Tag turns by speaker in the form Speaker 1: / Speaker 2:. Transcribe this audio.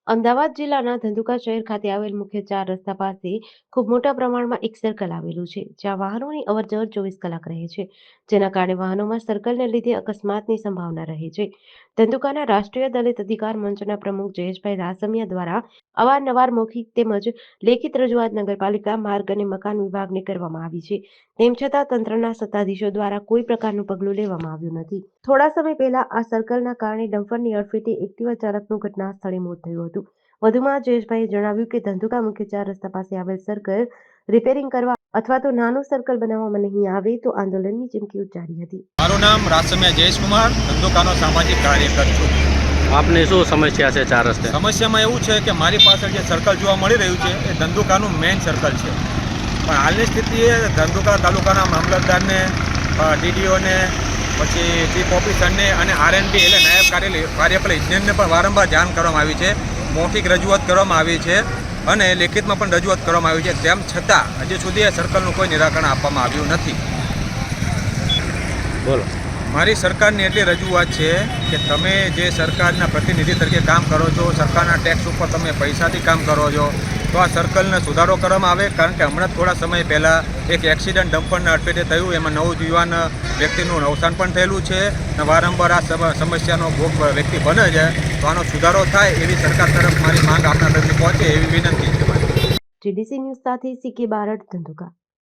Speaker 1: અમદાવાદ જિલ્લાના ધંધુકા શહેર ખાતે આવેલ મુખ્ય 4 રસ્તા પાસે ખૂબ મોટા પ્રમાણમાં એક સર્કલ આવેલું છે, જ્યાં વાહનોની અવરજવર 24 કલાક રહે છે, જેના કારણે વાહનોમાં સર્કલને લીધે અકસ્માતની સંભાવના રહે છે. ધંધુકાના રાષ્ટ્રીય દલિત અધિકાર મંચના પ્રમુખ જયેશભાઈ રાસમિયા દ્વારા અવારનવાર મૌખિક તેમજ લેખિત રજૂઆત નગરપાલિકા, માર્ગ અને મકાન વિભાગને કરવામાં આવી છે. તેમ છતાં તંત્રના સત્તાધીશો દ્વારા કોઈ પ્રકારનું પગલું લેવામાં આવ્યું નથી. થોડા સમય પહેલા આ સર્કલના કારણે ડમ્પરની અડફેટે એક્ટિવા ચાલકનું ઘટના સ્થળે મોત થયું હતું. વધુમાં જયેશભાઈએ જણાવ્યું કે ધંધુકા મુખ્ય 4 રસ્તા પાસે આવેલ સર્કલ રિપેરિંગ કરવા અથવા તો નાનું સર્કલ બનાવવામાં નહીં આવે તો આંદોલનની ચીમકી ઉચ્ચારી હતી.
Speaker 2: મારું નામ રાસમિયા જયેશકુમાર, ધંધુકાનો સામાજિક કાર્યકર છું.
Speaker 3: આપને શું સમસ્યા છે 4 રસ્તે?
Speaker 2: સમસ્યામાં એવું છે કે મારી પાછળ જે સર્કલ જોવા મળી રહ્યું છે એ ધંધુકાનું મેઇન સર્કલ છે, પણ હાલની સ્થિતિએ ધંધુકા તાલુકાના મામલતદારને, ડીડીઓને, પછી ચીફ ઓફિસરને અને આરએનડી એટલે નાયબ કાર્યપાલક ઇજનેરને પણ વારંવાર જાણ કરવામાં આવી છે, મૌખિક રજૂઆત કરવામાં આવી છે અને લેખિતમાં પણ રજૂઆત કરવામાં આવી છે. તેમ છતાં હજી સુધી એ સર્કલનું કોઈ નિરાકરણ આપવામાં આવ્યું નથી.
Speaker 3: બોલો.
Speaker 2: મારી સરકારની એટલી રજૂઆત છે કે તમે જે સરકારના પ્રતિનિધિ તરીકે કામ કરો છો, સરકારના ટેક્સ ઉપર તમે પૈસાથી કામ કરો છો, તો આ સર્કલને સુધારો કરવામાં આવે. કારણ કે હમણાં થોડા સમય પહેલાં એક એક્સિડન્ટ ડમ્પરના અડફેટે થયું, એમાં નવજુવાન વ્યક્તિનું અવસાન પણ થયેલું છે અને વારંવાર આ સમસ્યાનો ભોગ વ્યક્તિ બને છે. તો આનો સુધારો થાય એવી સરકાર તરફ મારી માંગ આપના તરફથી પહોંચે એવી વિનંતી છે.
Speaker 1: જીડીસી ન્યૂઝ સાથે સીકે બારડ, ધંધુકા.